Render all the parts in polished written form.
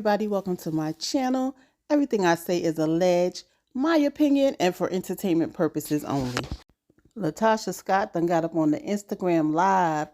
everybody, welcome to my channel. Everything I say is alleged, my opinion, and for entertainment purposes only. Latocha Scott done got up on the Instagram live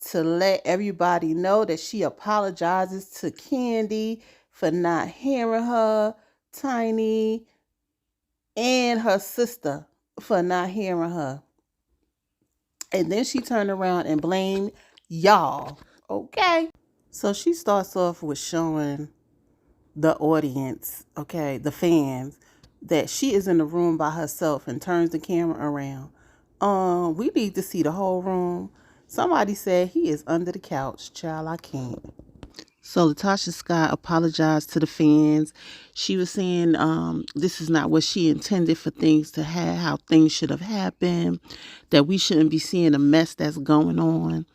to let everybody know that she apologizes to Candy for not hearing her, Tiny, and her sister for not hearing her. And then she turned around and blamed y'all, okay? So she starts off with showing the audience, okay, the fans, that she is in the room by herself and turns the camera around. We need to see the whole room. Somebody said he is under the couch. Child, I can't. So Latocha Scott apologized to the fans. She was saying this is not what she intended for things to have, how things should have happened, that we shouldn't be seeing the mess that's going on.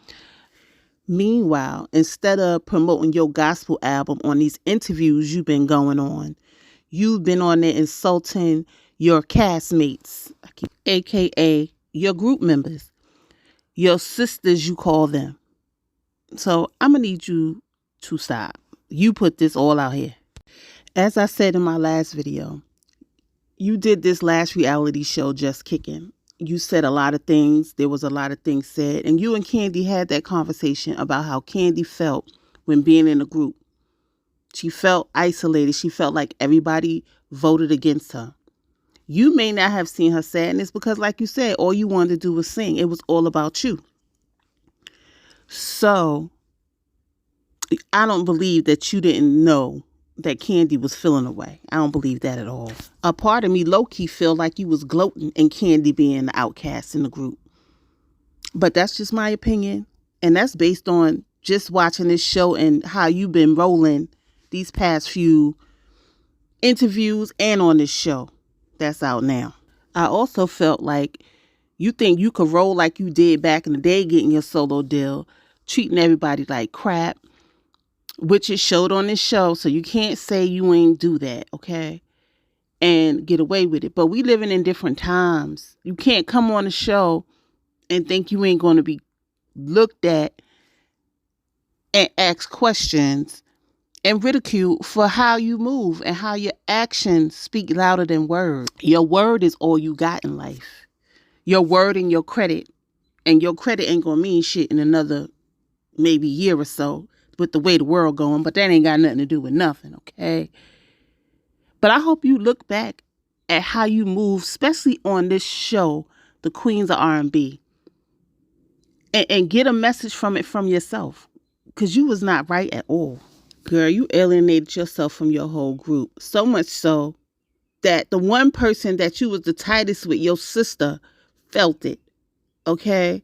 Meanwhile, instead of promoting your gospel album on these interviews you've been going on, you've been on there insulting your castmates, aka your group members, your sisters, you call them. So I'm going to need you to stop. You put this all out here. As I said in my last video, you did this last reality show, Just Kicking. You said a lot of things. There was a lot of things said. And you and Candy had that conversation about how Candy felt when being in a group. She felt isolated. She felt like everybody voted against her. You may not have seen her sadness because, like you said, all you wanted to do was sing. It was all about you. So I don't believe that you didn't know that Candy was feeling away. I don't believe that at all. A part of me low-key feel like you was gloating in Candy being the outcast in the group. But that's just my opinion. And that's based on just watching this show and how you've been rolling these past few interviews and on this show that's out now. I also felt like you think you could roll like you did back in the day getting your solo deal, treating everybody like crap, which it showed on this show, so you can't say you ain't do that, okay? And get away with it. But we living in different times. You can't come on a show and think you ain't going to be looked at and asked questions and ridiculed for how you move and how your actions speak louder than words. Your word is all you got in life. Your word and your credit. And your credit ain't going to mean shit in another maybe year or so, with the way the world going, but that ain't got nothing to do with nothing, okay? But I hope you look back at how you move, especially on this show, The Queens of R&B, and get a message from it from yourself, because you was not right at all. Girl, you alienated yourself from your whole group, so much so that the one person that you was the tightest with, your sister, felt it, okay?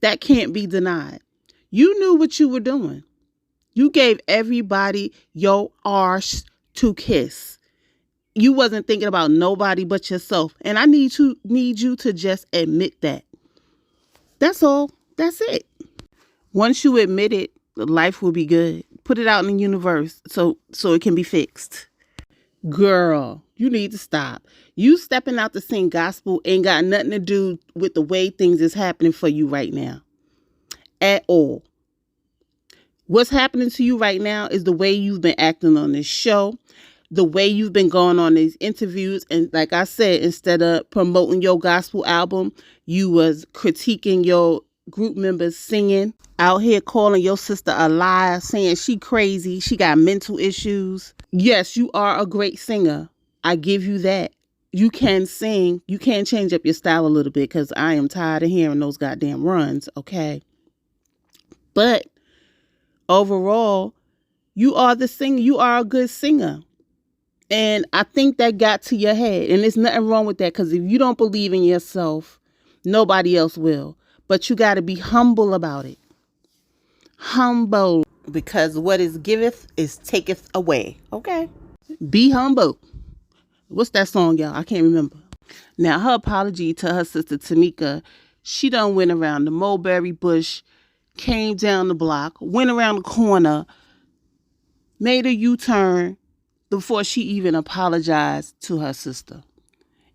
That can't be denied. You knew what you were doing. You gave everybody your arse to kiss. You wasn't thinking about nobody but yourself. And I need you to just admit that. That's all. That's it. Once you admit it, life will be good. Put it out in the universe so it can be fixed. Girl, you need to stop. You stepping out to sing gospel ain't got nothing to do with the way things is happening for you right now. At all. What's happening to you right now is the way you've been acting on this show, the way you've been going on these interviews. And like I said, instead of promoting your gospel album, you was critiquing your group members singing, out here calling your sister a liar, saying she crazy, she got mental issues. Yes, you are a great singer. I give you that. You can sing. You can change up your style a little bit because I am tired of hearing those goddamn runs, okay? But overall, you are the singer. You are a good singer. And I think that got to your head. And there's nothing wrong with that, because if you don't believe in yourself, nobody else will. But you got to be humble about it. Humble. Because what is giveth is taketh away. Okay? Be humble. What's that song, y'all? I can't remember. Now, her apology to her sister Tamika, she done went around the mulberry bush, came down the block, went around the corner, made a U-turn before she even apologized to her sister.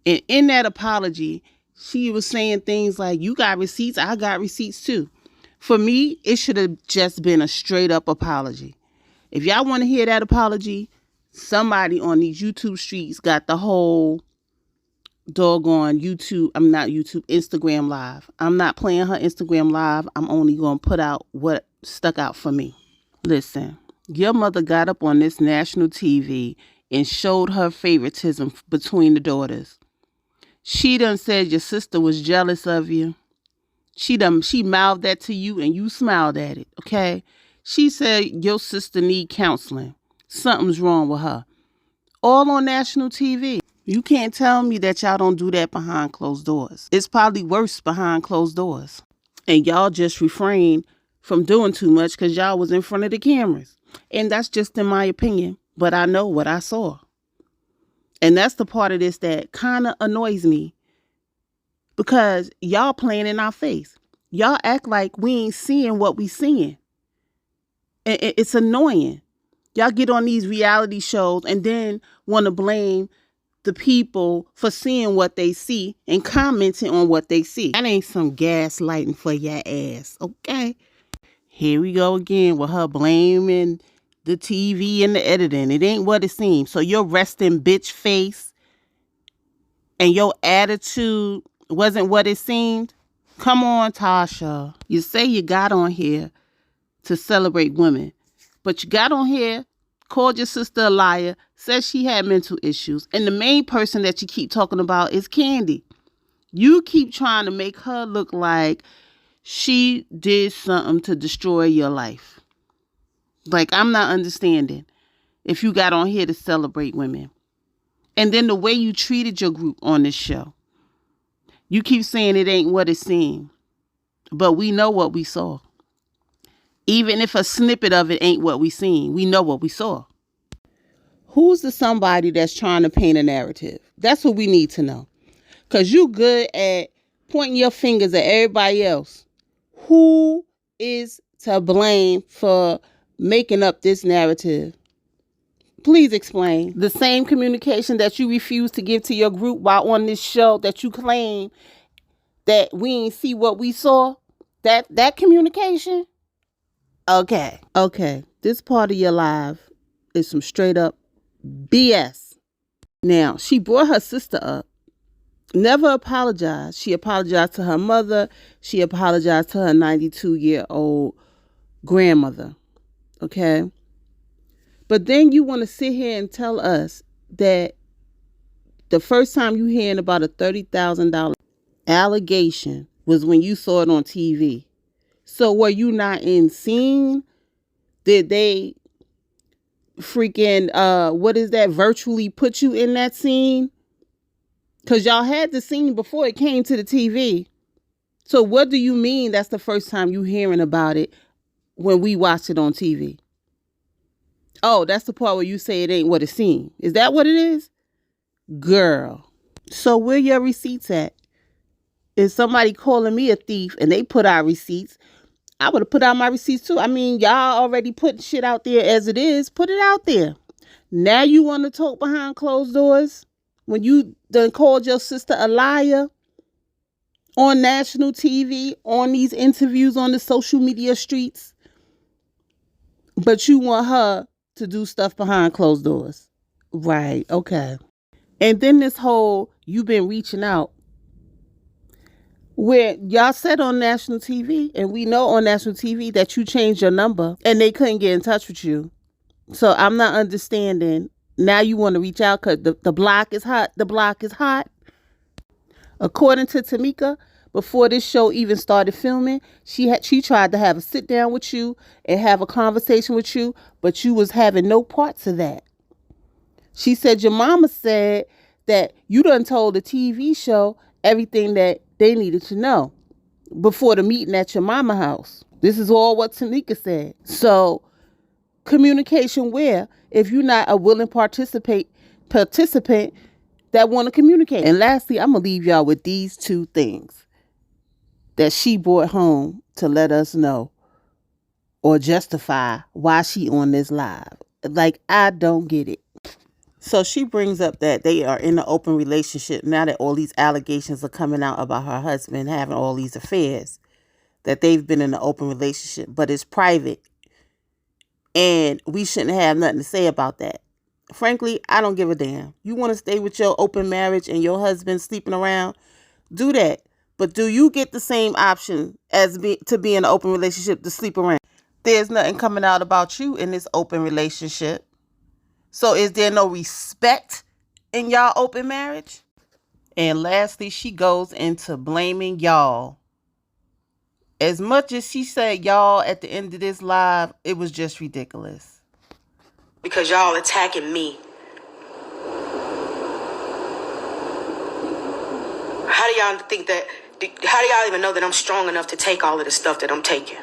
And in that apology, she was saying things like, you got receipts, I got receipts too. For me, it should have just been a straight up apology. If y'all want to hear that apology, somebody on these YouTube streets got the whole doggone Instagram live. I'm not playing her Instagram live. I'm only going to put out what stuck out for me. Listen, your mother got up on this national TV and showed her favoritism between the daughters. She done said your sister was jealous of you. She mouthed that to you and you smiled at it, okay? She said your sister need counseling. Something's wrong with her. All on national TV. You can't tell me that y'all don't do that behind closed doors. It's probably worse behind closed doors. And y'all just refrained from doing too much because y'all was in front of the cameras. And that's just in my opinion. But I know what I saw. And that's the part of this that kind of annoys me. Because y'all playing in our face. Y'all act like we ain't seeing what we seeing. And it's annoying. Y'all get on these reality shows and then want to blame the people for seeing what they see and commenting on what they see. That ain't some gaslighting for your ass, okay? Here we go again with her blaming the TV and the editing. It ain't what it seems. So your resting bitch face and your attitude wasn't what it seemed? Come on, Tasha. You say you got on here to celebrate women, but you got on here, called your sister a liar, said she had mental issues, and the main person that you keep talking about is Kandi. You keep trying to make her look like she did something to destroy your life. Like, I'm not understanding if you got on here to celebrate women. And then the way you treated your group on this show. You keep saying it ain't what it seemed, but we know what we saw. Even if a snippet of it ain't what we seen, we know what we saw. Who's the somebody that's trying to paint a narrative? That's what we need to know. Because you good at pointing your fingers at everybody else. Who is to blame for making up this narrative? Please explain. The same communication that you refuse to give to your group while on this show that you claim that we ain't see what we saw. That communication? Okay. This part of your live is some straight up BS. Now, she brought her sister up. Never apologized. She apologized to her mother. She apologized to her 92-year-old grandmother. Okay? But then you want to sit here and tell us that the first time you hearing about a $30,000 allegation was when you saw it on TV. So were you not in scene? Did they freaking, virtually put you in that scene? Because y'all had the scene before it came to the TV. So what do you mean that's the first time you hearing about it when we watched it on TV? Oh, that's the part where you say it ain't what it seemed. Is that what it is? Girl. So where your receipts at? Is somebody calling me a thief and they put out receipts, I would have put out my receipts too. I mean, y'all already put shit out there as it is. Put it out there. Now you want to talk behind closed doors? When you done called your sister a liar on national TV, on these interviews on the social media streets, but you want her to do stuff behind closed doors. Right, okay. And then this whole, you've been reaching out, where y'all said on national TV, and we know on national TV that you changed your number and they couldn't get in touch with you. So I'm not understanding. Now you want to reach out because the block is hot. The block is hot. According to Tamika, before this show even started filming, she tried to have a sit down with you and have a conversation with you, but you was having no parts of that. She said your mama said that you done told the TV show everything that they needed to know before the meeting at your mama house. This is all what Tamika said. So communication where if you're not a willing participant that want to communicate. And lastly, I'm going to leave y'all with these two things that she brought home to let us know or justify why she on this live. Like, I don't get it. So she brings up that they are in an open relationship now that all these allegations are coming out about her husband having all these affairs, that they've been in an open relationship, but it's private. And we shouldn't have nothing to say about that. Frankly, I don't give a damn. You want to stay with your open marriage and your husband sleeping around? Do that. But do you get the same option as to be in an open relationship to sleep around? There's nothing coming out about you in this open relationship. So is there no respect in y'all open marriage? And lastly, she goes into blaming y'all. As much as she said y'all at the end of this live, it was just ridiculous. Because y'all attacking me. How do y'all think that, how do y'all even know that I'm strong enough to take all of the stuff that I'm taking?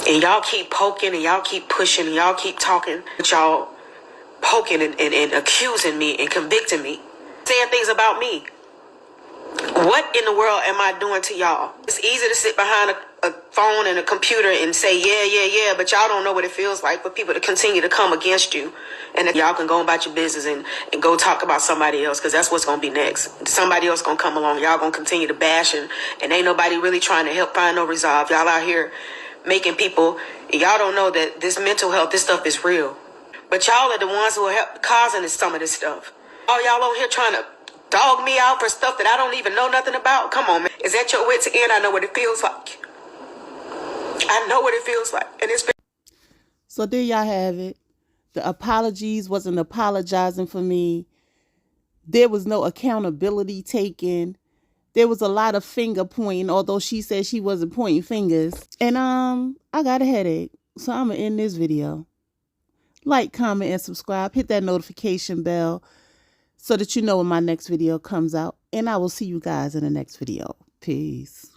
And y'all keep poking and y'all keep pushing and y'all keep talking. But y'all poking and accusing me and convicting me. Saying things about me. What in the world am I doing to y'all? It's easy to sit behind a phone and a computer and say, yeah, but y'all don't know what it feels like for people to continue to come against you. And that y'all can go about your business and go talk about somebody else, because that's what's going to be next. Somebody else going to come along. Y'all going to continue to bash and ain't nobody really trying to help find no resolve. Y'all out here making people, y'all don't know that this mental health, this stuff is real. But y'all are the ones who are causing some of this stuff. All y'all on here trying to dog me out for stuff that I don't even know nothing about. Come on, man. Is that your wit's end? I know what it feels like. I know what it feels like. And it's been. So there y'all have it. The apologies wasn't apologizing for me. There was no accountability taken. There was a lot of finger pointing, although she said she wasn't pointing fingers. And I got a headache. So I'm gonna end this video. Like, comment, and subscribe. Hit that notification bell so that you know when my next video comes out. And I will see you guys in the next video. Peace.